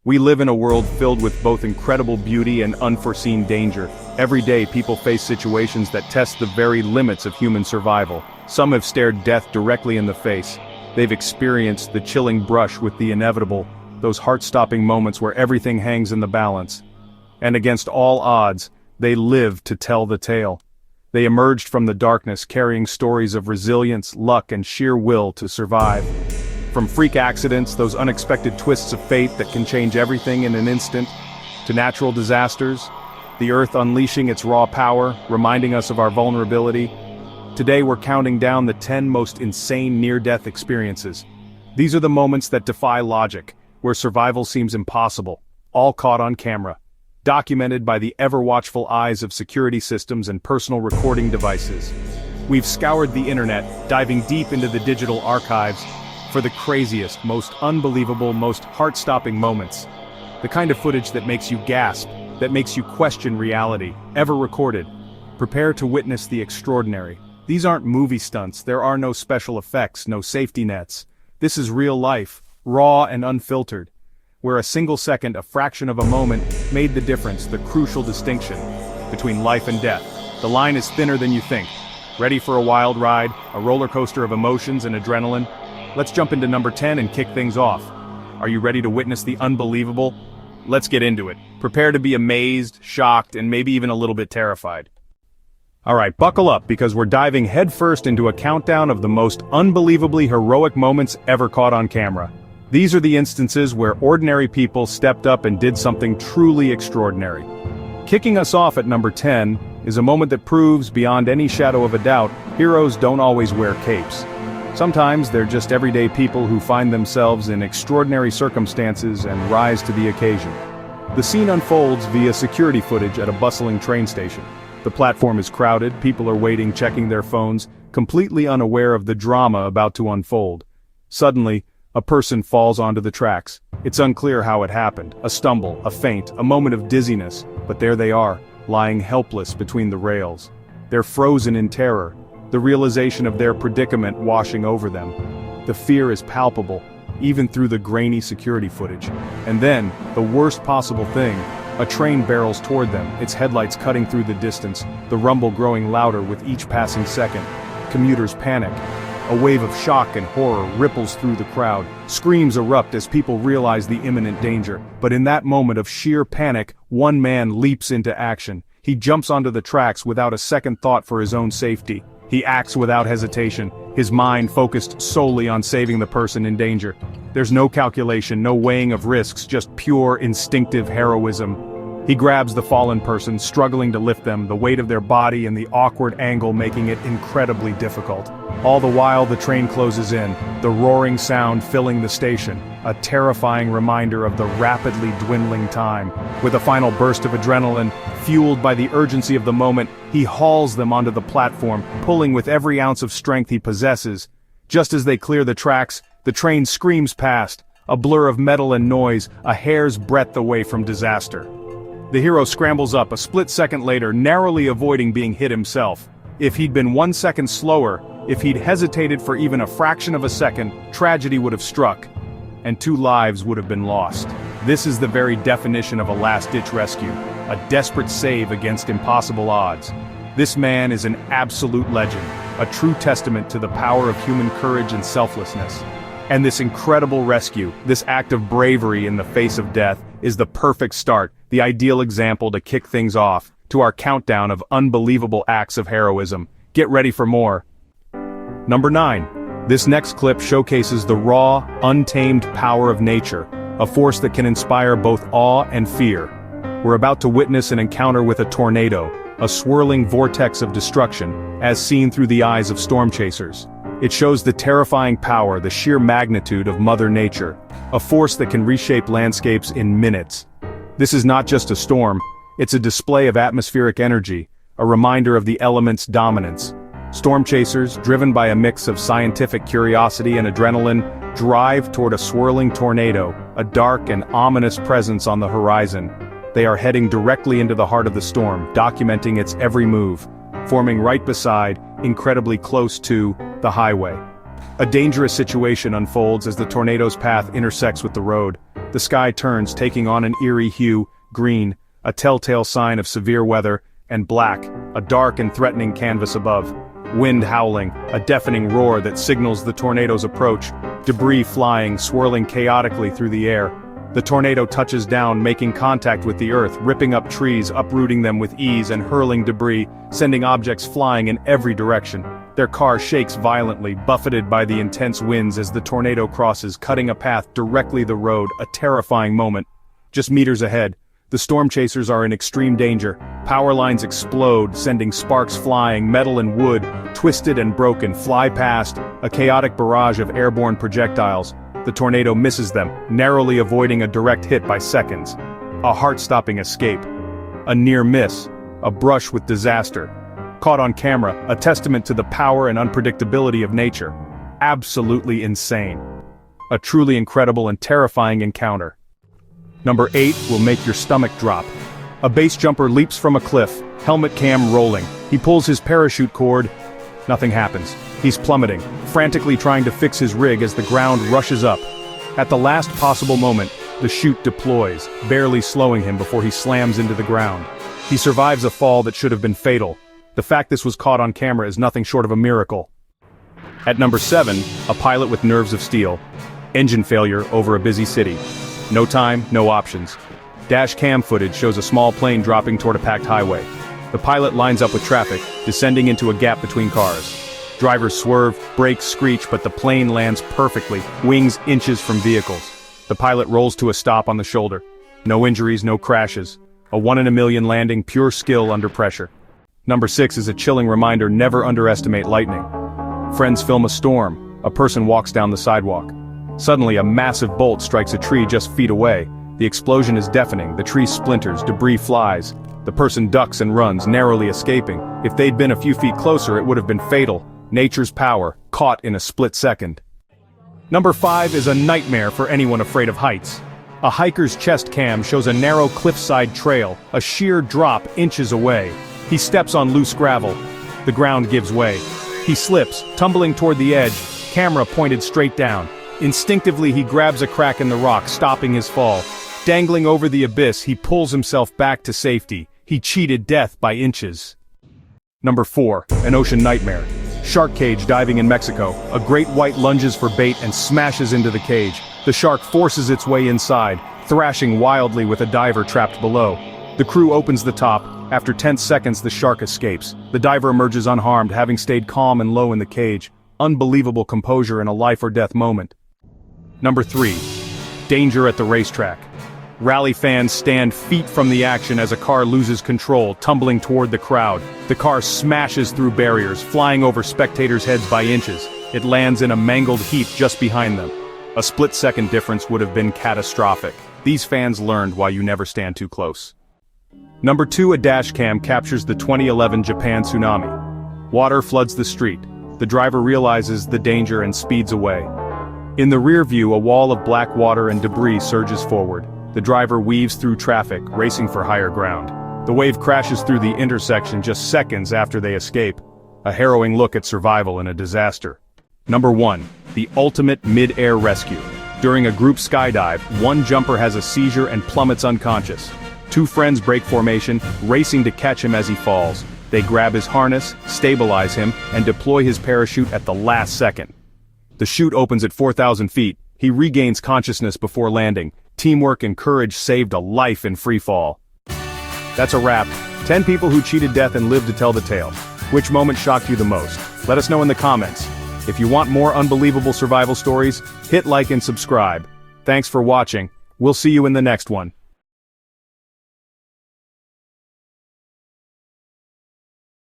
We live in a world filled with both incredible beauty and unforeseen danger. Every day people face situations that test the very limits of human survival. Some have stared death directly in the face. They've experienced the chilling brush with the inevitable, those heart-stopping moments where everything hangs in the balance. And against all odds, they live to tell the tale. They emerged from the darkness carrying stories of resilience, luck, and sheer will to survive. From freak accidents, those unexpected twists of fate that can change everything in an instant, to natural disasters, the earth unleashing its raw power, reminding us of our vulnerability. Today we're counting down the 10 most insane near-death experiences. These are the moments that defy logic, where survival seems impossible, all caught on camera, documented by the ever-watchful eyes of security systems and personal recording devices. We've scoured the internet, diving deep into the digital archives, for the craziest, most unbelievable, most heart-stopping moments. The kind of footage that makes you gasp, that makes you question reality, ever recorded. Prepare to witness the extraordinary. These aren't movie stunts, there are no special effects, no safety nets. This is real life, raw and unfiltered, where a single second, a fraction of a moment, made the difference, the crucial distinction between life and death. The line is thinner than you think. Ready for a wild ride, a roller coaster of emotions and adrenaline? Let's jump into number 10 and kick things off. Are you ready to witness the unbelievable? Let's get into it. Prepare to be amazed, shocked, and maybe even a little bit terrified. Alright, buckle up because we're diving headfirst into a countdown of the most unbelievably heroic moments ever caught on camera. These are the instances where ordinary people stepped up and did something truly extraordinary. Kicking us off at number 10 is a moment that proves, beyond any shadow of a doubt, heroes don't always wear capes. Sometimes they're just everyday people who find themselves in extraordinary circumstances and rise to the occasion. The scene unfolds via security footage at a bustling train station. The platform is crowded, people are waiting, checking their phones, completely unaware of the drama about to unfold. Suddenly, a person falls onto the tracks. It's unclear how it happened, a stumble, a feint, a moment of dizziness, but there they are, lying helpless between the rails. They're frozen in terror, the realization of their predicament washing over them. The fear is palpable, even through the grainy security footage. And then, the worst possible thing, a train barrels toward them, its headlights cutting through the distance, the rumble growing louder with each passing second. Commuters panic. A wave of shock and horror ripples through the crowd. Screams erupt as people realize the imminent danger. But in that moment of sheer panic, one man leaps into action. He jumps onto the tracks without a second thought for his own safety. He acts without hesitation, his mind focused solely on saving the person in danger. There's no calculation, no weighing of risks, just pure instinctive heroism. He grabs the fallen person, struggling to lift them, the weight of their body and the awkward angle making it incredibly difficult. All the while the train closes in, the roaring sound filling the station, a terrifying reminder of the rapidly dwindling time. With a final burst of adrenaline, fueled by the urgency of the moment, he hauls them onto the platform, pulling with every ounce of strength he possesses. Just as they clear the tracks, the train screams past, a blur of metal and noise, a hair's breadth away from disaster. The hero scrambles up a split second later, narrowly avoiding being hit himself. If he'd been 1 second slower, if he'd hesitated for even a fraction of a second, tragedy would have struck, and 2 lives would have been lost. This is the very definition of a last-ditch rescue, a desperate save against impossible odds. This man is an absolute legend, a true testament to the power of human courage and selflessness. And this incredible rescue, this act of bravery in the face of death, is the perfect start, the ideal example to kick things off, to our countdown of unbelievable acts of heroism. Get ready for more. Number 9. This next clip showcases the raw, untamed power of nature, a force that can inspire both awe and fear. We're about to witness an encounter with a tornado, a swirling vortex of destruction, as seen through the eyes of storm chasers. It shows the terrifying power, the sheer magnitude of Mother Nature, a force that can reshape landscapes in minutes. This is not just a storm, it's a display of atmospheric energy, a reminder of the element's dominance. Storm chasers, driven by a mix of scientific curiosity and adrenaline, drive toward a swirling tornado, a dark and ominous presence on the horizon. They are heading directly into the heart of the storm, documenting its every move, forming right beside, incredibly close to, the highway. A dangerous situation unfolds as the tornado's path intersects with the road. the sky turns, taking on an eerie hue: green, a telltale sign of severe weather, and black, a dark and threatening canvas above. Wind howling, a deafening roar that signals the tornado's approach, debris flying, swirling chaotically through the air. The tornado touches down, making contact with the earth, ripping up trees, uprooting them with ease, and hurling debris, sending objects flying in every direction. Their car shakes violently, buffeted by the intense winds as the tornado crosses, cutting a path directly the road, a terrifying moment. Just meters ahead, the storm chasers are in extreme danger. Power lines explode, sending sparks flying, metal and wood, twisted and broken, fly past, a chaotic barrage of airborne projectiles. The tornado misses them, narrowly avoiding a direct hit by seconds. A heart-stopping escape. A near miss. A brush with disaster. Caught on camera, a testament to the power and unpredictability of nature. Absolutely insane. A truly incredible and terrifying encounter. Number 8 will make your stomach drop. A base jumper leaps from a cliff, helmet cam rolling. He pulls his parachute cord. Nothing happens. He's plummeting, frantically trying to fix his rig as the ground rushes up. At the last possible moment, the chute deploys, barely slowing him before he slams into the ground. He survives a fall that should have been fatal. The fact this was caught on camera is nothing short of a miracle. At number 7, a pilot with nerves of steel. Engine failure over a busy city. No time, no options. Dash cam footage shows a small plane dropping toward a packed highway. The pilot lines up with traffic, descending into a gap between cars. Drivers swerve, brakes screech, but the plane lands perfectly, wings inches from vehicles. The pilot rolls to a stop on the shoulder. No injuries, no crashes. A 1 in a million landing, pure skill under pressure. Number 6 is a chilling reminder: never underestimate lightning. Friends film a storm. A person walks down the sidewalk. Suddenly, a massive bolt strikes a tree just feet away. The explosion is deafening, the tree splinters, debris flies. The person ducks and runs, narrowly escaping. If they'd been a few feet closer, it would have been fatal. Nature's power, caught in a split second. Number 5 is a nightmare for anyone afraid of heights. A hiker's chest cam shows a narrow cliffside trail, a sheer drop inches away. He steps on loose gravel. The ground gives way. He slips, tumbling toward the edge, camera pointed straight down. Instinctively he grabs a crack in the rock, stopping his fall. Dangling over the abyss, he pulls himself back to safety. He cheated death by inches. Number 4, an ocean nightmare. Shark cage diving in Mexico. A great white lunges for bait and smashes into the cage. The shark forces its way inside, thrashing wildly with a diver trapped below. The crew opens the top. After 10 seconds, the shark escapes. The diver emerges unharmed, having stayed calm and low in the cage. Unbelievable composure in a life-or-death moment. Number 3. Danger at the racetrack. Rally fans stand feet from the action as a car loses control, tumbling toward the crowd. The car smashes through barriers, flying over spectators' heads by inches. It lands in a mangled heap just behind them. A split-second difference would have been catastrophic. These fans learned why you never stand too close. Number 2, a dash cam captures the 2011 Japan tsunami. Water floods the street. The driver realizes the danger and speeds away. In the rear view, a wall of black water and debris surges forward. The driver weaves through traffic, racing for higher ground. The wave crashes through the intersection just seconds after they escape. A harrowing look at survival in a disaster. Number 1, the ultimate mid-air rescue. During a group skydive, one jumper has a seizure and plummets unconscious. 2 friends break formation, racing to catch him as he falls. They grab his harness, stabilize him, and deploy his parachute at the last second. The chute opens at 4,000 feet. He regains consciousness before landing. Teamwork and courage saved a life in free fall. That's a wrap. 10 people who cheated death and lived to tell the tale. Which moment shocked you the most? Let us know in the comments. If you want more unbelievable survival stories, hit like and subscribe. Thanks for watching. We'll see you in the next one.